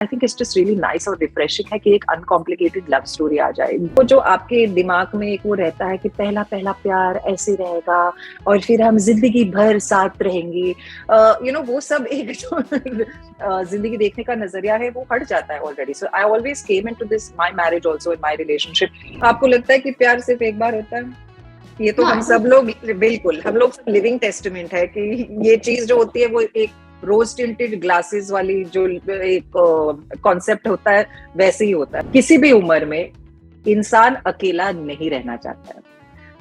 I think it's just really nice और refreshing है कि एक अनकॉम्प्लिकेटेड लव स्टोरी आ जाए। वो जो आपके दिमाग में एक वो रहता है कि पहला पहला प्यार ऐसे रहेगा और फिर हम जिंदगी भर साथ रहेंगे, वो सब एक जो जिंदगी देखने का नजरिया है वो हट जाता है already. So I always came into this my marriage also in my relationship. आपको लगता है कि प्यार सिर्फ एक बार होता है? ये तो हम सब लोग बिल्कुल, हम लोग सब लिविंग टेस्टमेंट है कि ये चीज जो होती है वो एक रोज टिंटेड ग्लासेस वाली जो एक कॉन्सेप्ट होता है वैसे ही होता है। किसी भी उम्र में इंसान अकेला नहीं रहना चाहता है।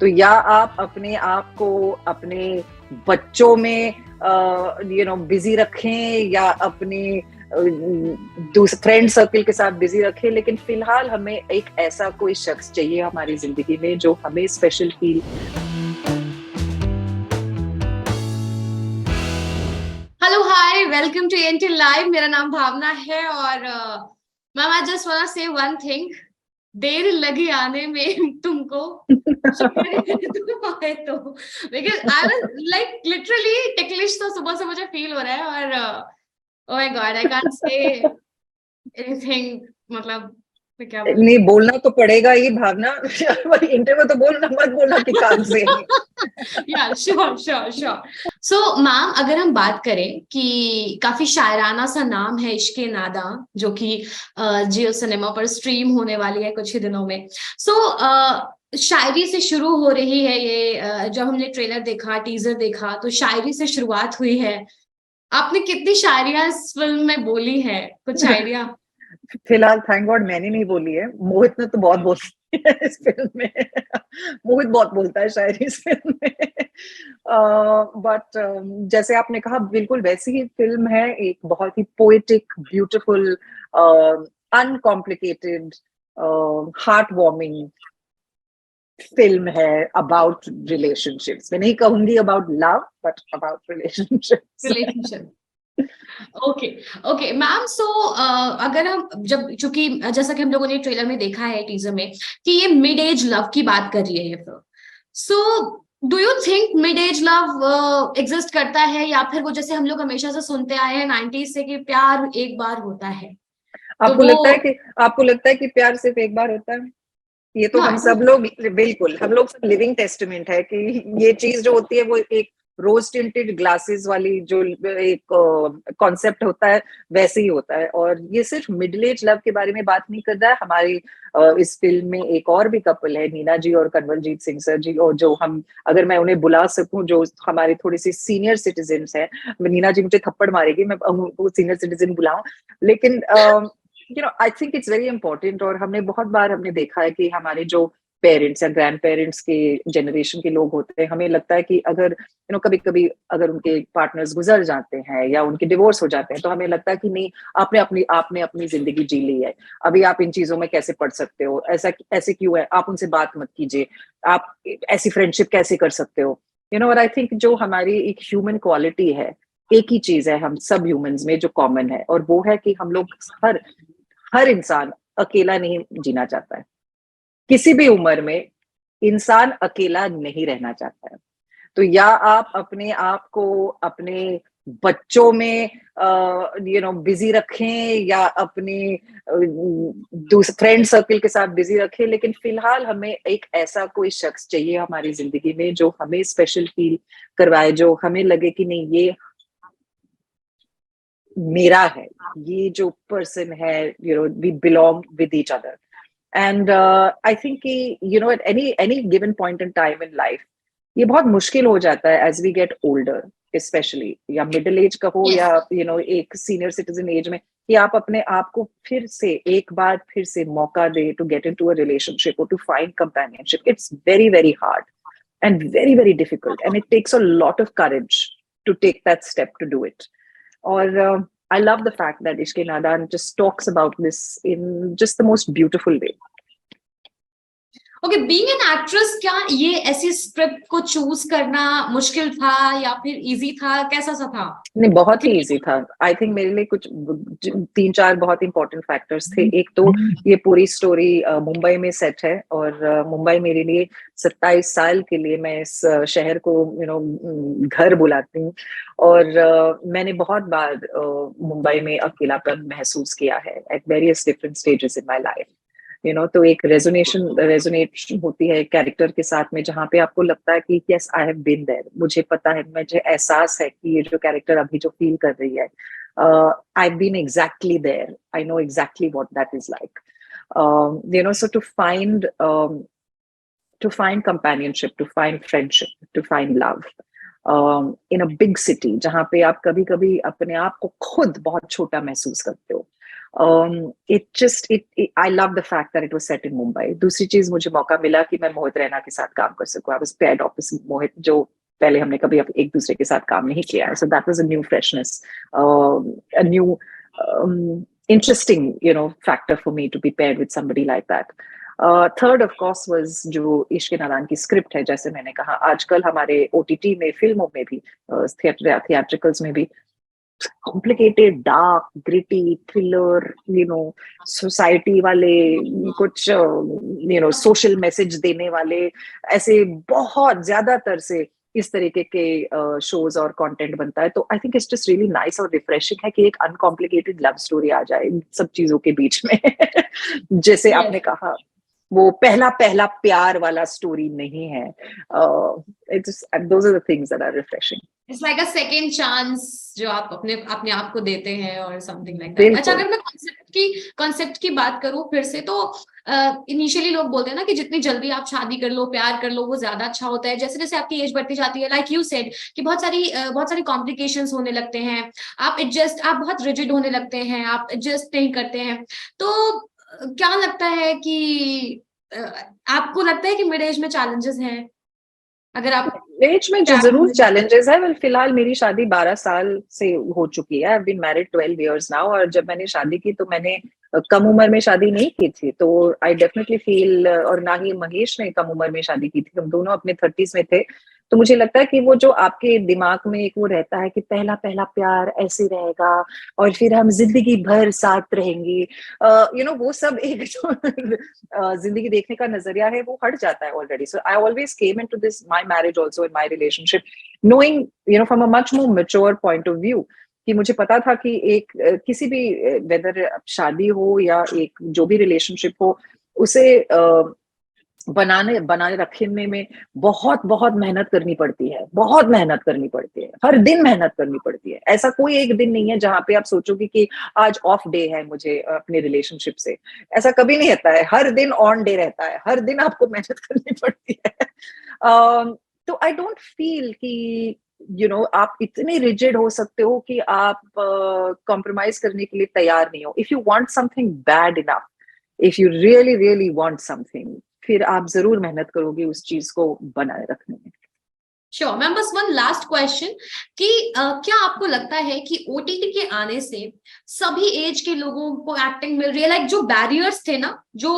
तो या आप अपने आप को अपने बच्चों में बिजी रखें या अपने फ्रेंड सर्कल के साथ बिजी रखें, लेकिन फिलहाल हमें एक ऐसा कोई शख्स चाहिए हमारी जिंदगी में जो हमें special feel. Hello hi, welcome to NT live. मेरा नाम भावना है और ma'am I just want to say one thing. देर लगी आने में तुमको तुम आए तो, because I was like literally ticklish. तो सुबह से मुझे फील हो रहा है और oh my god, I can't say anything. मतलब मैं क्या बोलूं? नहीं, बोलना तो पड़ेगा ही भावना। इंटरव्यू तो बोलना मत बोलना कि काम से। या sure sure sure. So ma'am, अगर हम बात करें कि काफी शायराना सा नाम है इश्के नादा, जो कि जियो सिनेमा पर स्ट्रीम होने वाली है कुछ ही दिनों में। सो शायरी से शुरू हो रही है ये। जब हमने ट्रेलर देखा, टीजर देखा, तो शायरी से शुरुआत हुई है। आपने कितनी शायरियां इस फिल्म में बोली है, कुछ आइडिया? फिलहाल थैंक गॉड मैंने नहीं बोली है, मोहित ने तो बहुत बोली है इस फिल्म में। मोहित बहुत बोलता है शायरी इस फिल्म में। बट जैसे आपने कहा बिल्कुल वैसी ही फिल्म है, एक बहुत ही poetic, beautiful, uncomplicated, heart warming film है अबाउट रिलेशनशिप्स। मैं नहीं कहूंगी about love but about relationships. Relationship. Okay okay ma'am. So अगर हम जब, चूंकि जैसा कि हम लोगों ने ट्रेलर में देखा है, टीजर में, कि ये मिड एज लव की बात कर रही है ये film. So do you think mid age love exist करता है, या फिर वो जैसे हम लोग हमेशा से सुनते आए हैं 90s से कि प्यार एक बार होता है, तो आपको वो? लगता है कि आपको लगता है कि प्यार सिर्फ एक बार होता है? ये तो नो, हम आई सब डोंट। लोग बिल्कुल, हम लोग सब लिविंग टेस्टमेंट है कि ये चीज जो होती है वो एक रोज टिंटेड ग्लासेस वाली जो एक कॉन्सेप्ट होता है वैसे ही होता है। और ये सिर्फ मिडिल एज लव के बारे में बात नहीं कर रहा है। हमारी इस फिल्म में एक और भी कपल है, नीना जी और कंवलजीत सिंह सर जी, और जो हम, अगर मैं उन्हें बुला सकूं, जो हमारे थोड़ी सी सीनियर सिटीजन है। नीना जी मुझे थप्पड़ मारेगी मैं उनको सीनियर सिटीजन बुलाऊं, लेकिन I think it's very important. और हमने देखा है कि हमारे जो पेरेंट्स या ग्रैंड पेरेंट्स के जनरेशन के लोग होते हैं, हमें लगता है कि अगर कभी कभी अगर उनके पार्टनर्स गुजर जाते हैं या उनके डिवोर्स हो जाते हैं, तो हमें लगता है कि नहीं, आपने अपनी जिंदगी जी ली है, अभी आप इन चीजों में कैसे पढ़ सकते हो, ऐसे क्यों है, आप उनसे बात मत कीजिए, आप ऐसी फ्रेंडशिप कैसे कर सकते हो। और आई थिंक जो हमारी एक ह्यूमन क्वालिटी है, एक ही चीज है हम सब ह्यूमंस में जो कॉमन है, और वो है कि हम लोग हर इंसान अकेला नहीं जीना चाहता है। किसी भी उम्र में इंसान अकेला नहीं रहना चाहता है। तो या आप अपने आप को अपने बच्चों में बिजी रखें या अपने फ्रेंड सर्कल के साथ बिजी रखें, लेकिन फिलहाल हमें एक ऐसा कोई शख्स चाहिए हमारी जिंदगी में जो हमें स्पेशल फील करवाए, जो हमें लगे कि नहीं, ये मेरा है, ये जो पर्सन है, we belong with each other. And I think कि at any given point in time in life ये बहुत मुश्किल हो जाता है as we get older, especially, या मिडिल एज का हो या यस। एक सीनियर सिटीजन एज में, कि आप अपने आप को फिर से मौका दे to get into a relationship और to find companionship. It's very very hard and very very difficult, and it takes a lot of courage to take that step to do it. Or I love the fact that Ishke Nadan just talks about this in just the most beautiful way. Okay, being an actress, क्या ये ऐसी script को choose करना मुश्किल था या फिर easy था, कैसा सा था? नहीं, बहुत ही क्योंकि इजी था। आई थिंक मेरे लिए कुछ 3-4 बहुत इंपॉर्टेंट फैक्टर्स थे। एक तो ये पूरी स्टोरी मुंबई में सेट है, और मुंबई मेरे लिए 27 साल के लिए मैं इस शहर को घर बुलाती हूँ। और मैंने बहुत बार मुंबई में अकेलापन महसूस किया है at various different stages in my life. तो एक रेजोनेशन होती है कैरेक्टर के साथ में, जहाँ पे आपको लगता है कि yes, I have been there, मुझे पता है, मुझे एहसास है कि ये जो कैरेक्टर अभी जो फील कर रही है, I have been exactly there, I know exactly what that is like. So to find companionship, to find friendship, to find love in a big city, जहाँ पे आप कभी कभी अपने आप को खुद बहुत छोटा महसूस करते हो। I love the fact that it was set in Mumbai. दूसरी चीज, मुझे मौका मिला कि मैं मोहित रैना के साथ काम कर सकूं। I was paired opposite मोहित, जो पहले हमने कभी एक दूसरे के साथ काम नहीं किया है। So that was a new freshness, a new interesting factor for me to be paired with somebody like that. Third of course was जो इश्क नादान की स्क्रिप्ट है। जैसे मैंने कहा, आजकल हमारे ओटीटी में, फिल्मों में भी, थिएट्रिकल्स में भी complicated, dark, gritty thriller, society वाले, कुछ सोशल मैसेज देने वाले, ऐसे बहुत ज्यादातर से इस तरीके के शोज और कंटेंट बनता है। तो I think it's just really nice और रिफ्रेशिंग है कि एक अनकॉम्प्लिकेटेड लव स्टोरी आ जाए इन सब चीजों के बीच में। जैसे yes. आपने कहा, वो पहला पहला प्यार वाला स्टोरी नहीं है। It's those are the things that are refreshing. It's like a second chance जो आप अपने अपने आप को देते हैं, और समथिंग लाइक दैट। अच्छा, अगर मैं कॉन्सेप्ट की बात करूं फिर से, तो इनिशियली लोग बोलते हैं ना कि जितनी जल्दी आप शादी कर लो, प्यार कर लो, वो ज्यादा अच्छा होता है। जैसे जैसे आपकी एज बढ़ती जाती है, लाइक यू सेड, कि बहुत सारी कॉम्प्लिकेशंस होने लगते हैं, आप बहुत रिजिड होने लगते हैं, आप एडजस्ट नहीं करते हैं। तो क्या लगता है कि आपको लगता है कि मिड एज में चैलेंजेस हैं? अगर आप एज में जो जरूर चैलेंजेस है, वेल फिलहाल मेरी शादी 12 साल से हो चुकी है। I have been married 12 years now. और जब मैंने शादी की तो मैंने कम उम्र में शादी नहीं की थी। तो आई डेफिनेटली फील, और ना ही महेश ने कम उम्र में शादी की थी, हम दोनों अपने 30s में थे। तो मुझे लगता है कि वो जो आपके दिमाग में एक वो रहता है कि पहला पहला प्यार ऐसे रहेगा और फिर हम जिंदगी भर साथ रहेंगे, वो सब एक जो जिंदगी देखने का नजरिया है, वो हट जाता है already. So I always came into this my marriage also, in my relationship, knowing from a much more mature point of view, कि मुझे पता था कि एक किसी भी, वेदर शादी हो या एक जो भी रिलेशनशिप हो, उसे बनाने रखने में बहुत बहुत मेहनत करनी पड़ती है, बहुत मेहनत करनी पड़ती है, हर दिन मेहनत करनी पड़ती है। ऐसा कोई एक दिन नहीं है जहां पे आप सोचोगे कि आज ऑफ डे है मुझे अपने रिलेशनशिप से। ऐसा कभी नहीं रहता है, हर दिन ऑन डे रहता है, हर दिन आपको मेहनत करनी पड़ती है। तो आई डोंट फील कि आप इतने रिजिड हो सकते हो कि आप कॉम्प्रोमाइज करने के लिए तैयार नहीं हो। If you want something bad enough, if you really really want something, फिर आप जरूर मेहनत करोगे उस चीज को बनाए रखने में। श्योर मैम, बस वन लास्ट क्वेश्चन कि क्या आपको लगता है कि ओटीटी के आने से सभी एज के लोगों को एक्टिंग मिल रही है? लाइक जो बैरियर्स थे ना, जो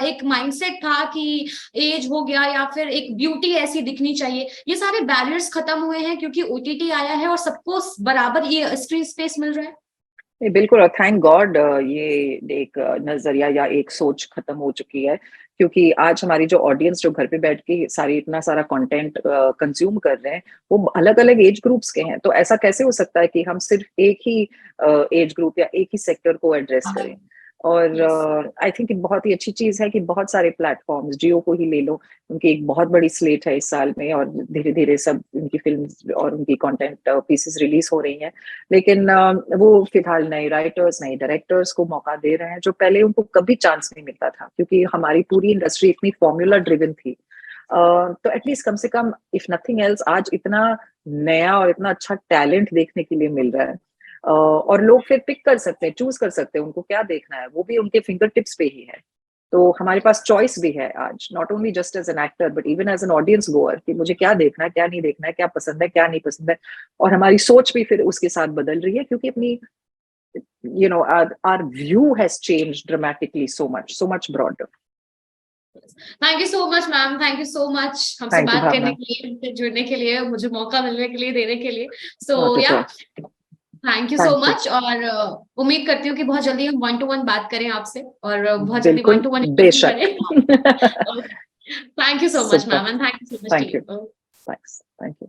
एक माइंडसेट था कि एज हो गया या फिर एक ब्यूटी ऐसी दिखनी चाहिए, ये सारे बैरियर्स खत्म हुए हैं क्योंकि ओटीटी आया है और सबको बराबर ये स्क्रीन स्पेस मिल रहा है। बिल्कुल, और थैंक गॉड ये एक नजरिया या एक सोच खत्म हो चुकी है। क्योंकि आज हमारी जो ऑडियंस, जो घर पे बैठ के इतना सारा कंटेंट कंज्यूम कर रहे हैं, वो अलग अलग एज ग्रुप्स के हैं। तो ऐसा कैसे हो सकता है कि हम सिर्फ एक ही एज ग्रुप या एक ही सेक्टर को एड्रेस करें? और आई थिंक बहुत ही अच्छी चीज है कि बहुत सारे प्लेटफॉर्म्स, जियो को ही ले लो, उनकी एक बहुत बड़ी स्लेट है इस साल में, और धीरे धीरे सब उनकी फिल्म्स और उनकी कंटेंट पीसेस रिलीज हो रही हैं। लेकिन वो फिलहाल नए राइटर्स, नए डायरेक्टर्स को मौका दे रहे हैं, जो पहले उनको कभी चांस नहीं मिलता था, क्योंकि हमारी पूरी इंडस्ट्री इतनी फॉर्मूला ड्रिवन थी। तो एटलीस्ट कम से कम, इफ नथिंग एल्स, आज इतना नया और इतना अच्छा टैलेंट देखने के लिए मिल रहा है। और लोग फिर पिक कर सकते हैं, चूज कर सकते हैं उनको क्या देखना है, वो भी उनके फिंगर टिप्स पे ही है। तो हमारे पास चॉइस भी है आज, not only just as an actor but even as an audience goer, कि मुझे क्या देखना है, क्या नहीं देखना है, क्या पसंद है, क्या नहीं पसंद है। और हमारी सोच भी फिर उसके साथ बदल रही है, क्योंकि अपनी our view has changed dramatically, so much broader. Thank you so much ma'am, thank you so much हमसे Thank you, बात करने Bhavna. के लिए, हमसे जुड़ने के लिए, मुझे मौका मिलने के लिए, देने के लिए. सो Not at या all. Thank you so Thank you. Much. और उम्मीद करती हूँ कि बहुत जल्दी हम 1-to-1 बात करें आपसे, और बहुत जल्दी बिल्कुल, 1-to-1 बेशक. करें. Thank you so much Super. Ma'am, and thank you so much Thank to you. You. Thanks. Thank you.